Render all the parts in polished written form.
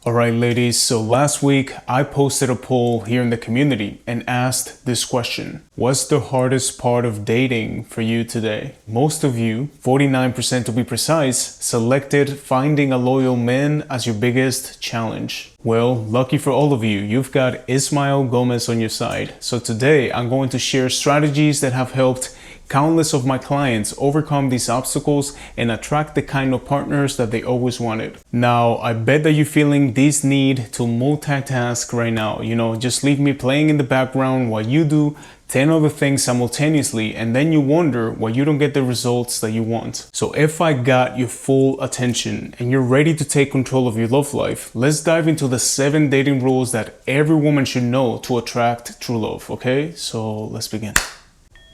Alright ladies, so last week I posted a poll here in the community and asked this question. What's the hardest part of dating for you today? Most of you, 49% to be precise, selected finding a loyal man as your biggest challenge. Well, lucky for all of you, you've got Ismael Gomez on your side. So today I'm going to share strategies that have helped countless of my clients overcome these obstacles and attract the kind of partners that they always wanted. Now, I bet that you're feeling this need to multitask right now. Just leave me playing in the background while you do 10 other things simultaneously, and then you wonder why you don't get the results that you want. So if I got your full attention and you're ready to take control of your love life, let's dive into the 7 dating rules that every woman should know to attract true love, okay? So let's begin.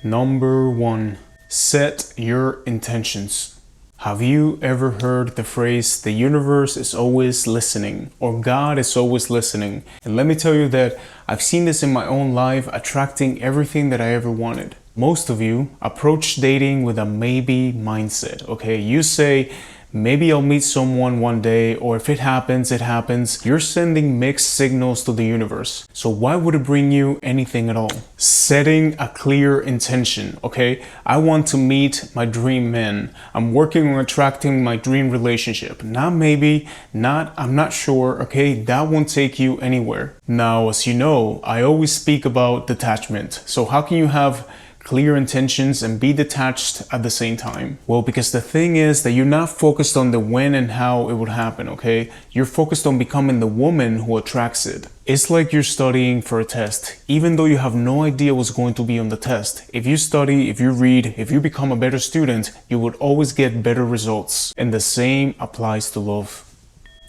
Number 1, set your intentions. Have you ever heard the phrase, the universe is always listening, or God is always listening? And let me tell you that I've seen this in my own life, attracting everything that I ever wanted. Most of you approach dating with a maybe mindset, okay? You say, maybe I'll meet someone one day, or if it happens, it happens. You're sending mixed signals to the universe. So why would it bring you anything at all? Setting a clear intention, okay? I want to meet my dream man. I'm working on attracting my dream relationship. Not maybe, I'm not sure, okay? That won't take you anywhere. Now, as you know, I always speak about detachment. So how can you have clear intentions and be detached at the same time? Well, because the thing is that you're not focused on the when and how it would happen, okay? You're focused on becoming the woman who attracts it. It's like you're studying for a test, even though you have no idea what's going to be on the test. If you study, if you read, if you become a better student, you would always get better results. And the same applies to love.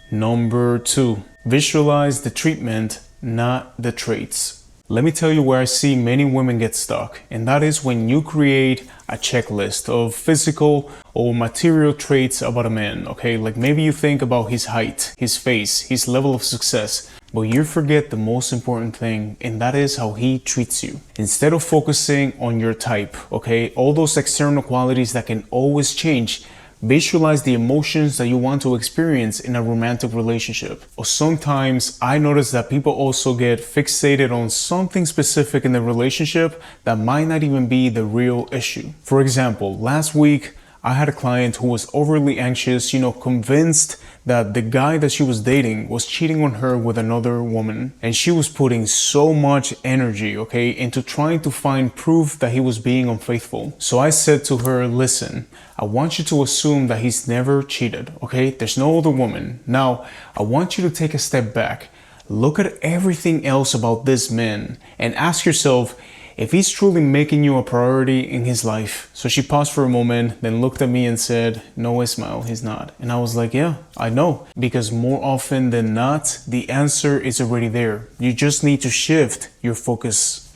Number 2, visualize the treatment, not the traits. Let me tell you where I see many women get stuck, and that is when you create a checklist of physical or material traits about a man, okay? Like maybe you think about his height, his face, his level of success, but you forget the most important thing, and that is how he treats you. Instead of focusing on your type, okay? All those external qualities that can always change, visualize the emotions that you want to experience in a romantic relationship. Or sometimes I notice that people also get fixated on something specific in the relationship that might not even be the real issue. For example, last week I had a client who was overly anxious, convinced that the guy that she was dating was cheating on her with another woman. And she was putting so much energy, okay, into trying to find proof that he was being unfaithful. So I said to her, listen, I want you to assume that he's never cheated, okay? There's no other woman. Now, I want you to take a step back. Look at everything else about this man and ask yourself, if he's truly making you a priority in his life. So she paused for a moment, then looked at me and said, no, Ismael, he's not. And I was like, yeah, I know. Because more often than not, the answer is already there. You just need to shift your focus.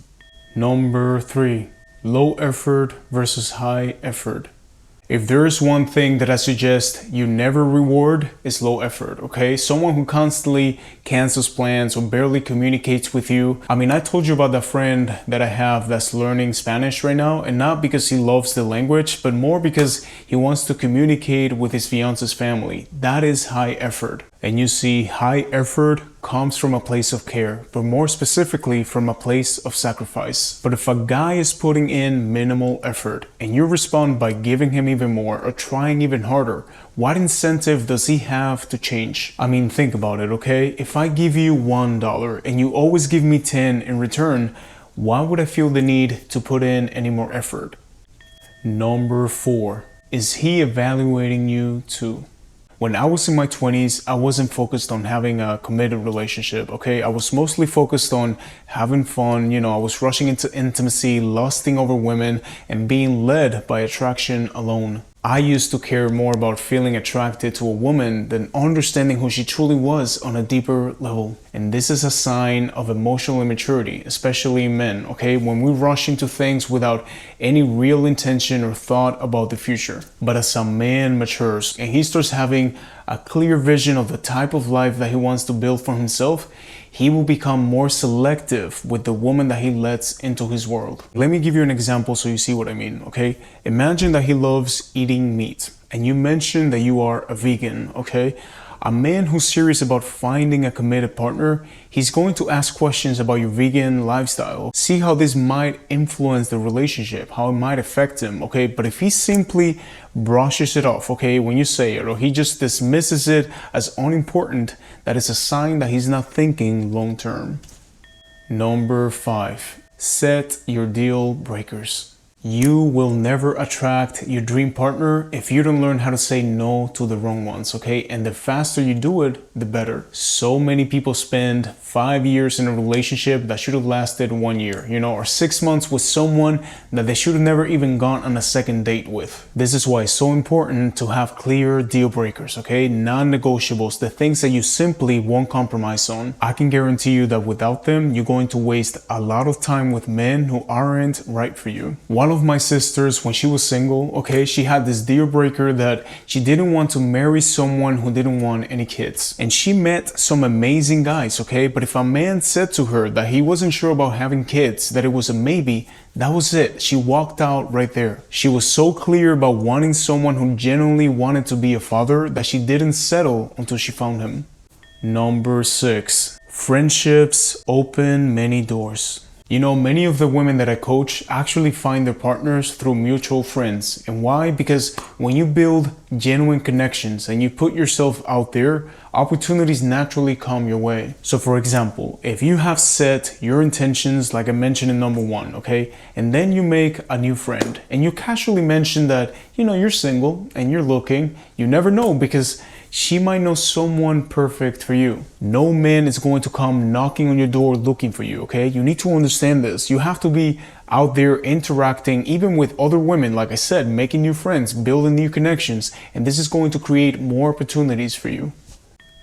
Number 3, low effort versus high effort. If there is one thing that I suggest you never reward, is low effort, okay? Someone who constantly cancels plans or barely communicates with you. I told you about that friend that I have that's learning Spanish right now, and not because he loves the language, but more because he wants to communicate with his fiance's family. That is high effort. And you see, high effort comes from a place of care, but more specifically from a place of sacrifice. But if a guy is putting in minimal effort and you respond by giving him even more or trying even harder, what incentive does he have to change? Think about it, okay? If I give you $1 and you always give me 10 in return, why would I feel the need to put in any more effort? Number 4, is he evaluating you too? When I was in my 20s, I wasn't focused on having a committed relationship, okay? I was mostly focused on having fun, I was rushing into intimacy, lusting over women, and being led by attraction alone. I used to care more about feeling attracted to a woman than understanding who she truly was on a deeper level. And this is a sign of emotional immaturity, especially in men, okay? When we rush into things without any real intention or thought about the future. But as a man matures and he starts having a clear vision of the type of life that he wants to build for himself, he will become more selective with the woman that he lets into his world. Let me give you an example so you see what I mean, okay? Imagine that he loves eating meat and you mention that you are a vegan, okay? A man who's serious about finding a committed partner, he's going to ask questions about your vegan lifestyle. See how this might influence the relationship, how it might affect him, okay? But if he simply brushes it off, okay, when you say it, or he just dismisses it as unimportant, that is a sign that he's not thinking long term. Number 5, set your deal breakers. You will never attract your dream partner if you don't learn how to say no to the wrong ones, okay? And the faster you do it, the better. So many people spend 5 years in a relationship that should have lasted 1 year, or 6 months with someone that they should have never even gone on a second date with. This is why it's so important to have clear deal breakers, okay? Non-negotiables, the things that you simply won't compromise on. I can guarantee you that without them, you're going to waste a lot of time with men who aren't right for you. One of my sisters, when she was single, okay, she had this deal breaker that she didn't want to marry someone who didn't want any kids. And she met some amazing guys, okay? But if a man said to her that he wasn't sure about having kids, that it was a maybe, that was it. She walked out right there. She was so clear about wanting someone who genuinely wanted to be a father that she didn't settle until she found him. Number 6, friendships open many doors. Many of the women that I coach actually find their partners through mutual friends. And why? Because when you build genuine connections and you put yourself out there, opportunities naturally come your way. So for example, if you have set your intentions, like I mentioned in number 1, okay, and then you make a new friend and you casually mention that, you're single and you're looking, you never know, because she might know someone perfect for you. No man is going to come knocking on your door looking for you, okay? You need to understand this. You have to be out there interacting even with other women, like I said, making new friends, building new connections, and this is going to create more opportunities for you.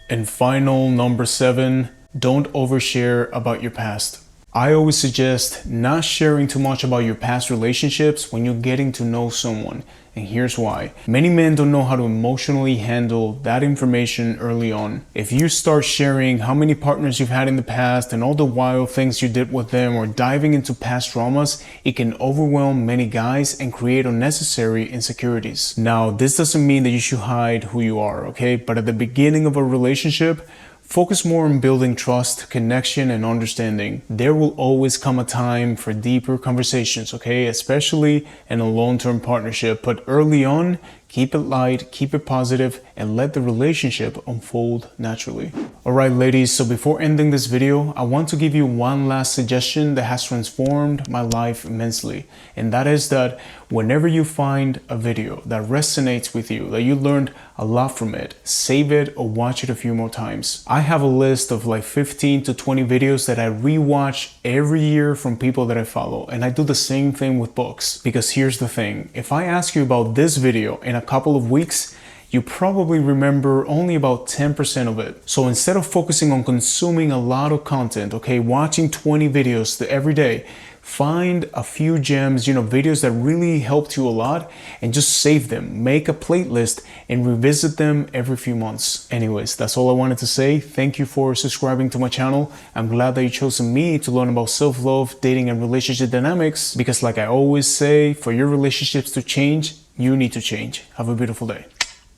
And final, number 7, don't overshare about your past. I always suggest not sharing too much about your past relationships when you're getting to know someone. And here's why. Many men don't know how to emotionally handle that information early on. If you start sharing how many partners you've had in the past and all the wild things you did with them, or diving into past traumas, it can overwhelm many guys and create unnecessary insecurities. Now, this doesn't mean that you should hide who you are, okay? But at the beginning of a relationship, focus more on building trust, connection, and understanding. There will always come a time for deeper conversations, okay? Especially in a long-term partnership. But early on, keep it light, keep it positive, and let the relationship unfold naturally. Alright ladies, so before ending this video, I want to give you one last suggestion that has transformed my life immensely. And that is that whenever you find a video that resonates with you, that you learned a lot from it, save it or watch it a few more times. I have a list of like 15 to 20 videos that I rewatch every year from people that I follow. And I do the same thing with books. Because here's the thing, if I ask you about this video in a couple of weeks, you probably remember only about 10% of it. So instead of focusing on consuming a lot of content, okay, watching 20 videos every day, find a few gems, videos that really helped you a lot, and just save them. Make a playlist and revisit them every few months. Anyways, that's all I wanted to say. Thank you for subscribing to my channel. I'm glad that you chose me to learn about self-love, dating, and relationship dynamics, because like I always say, for your relationships to change, you need to change. Have a beautiful day.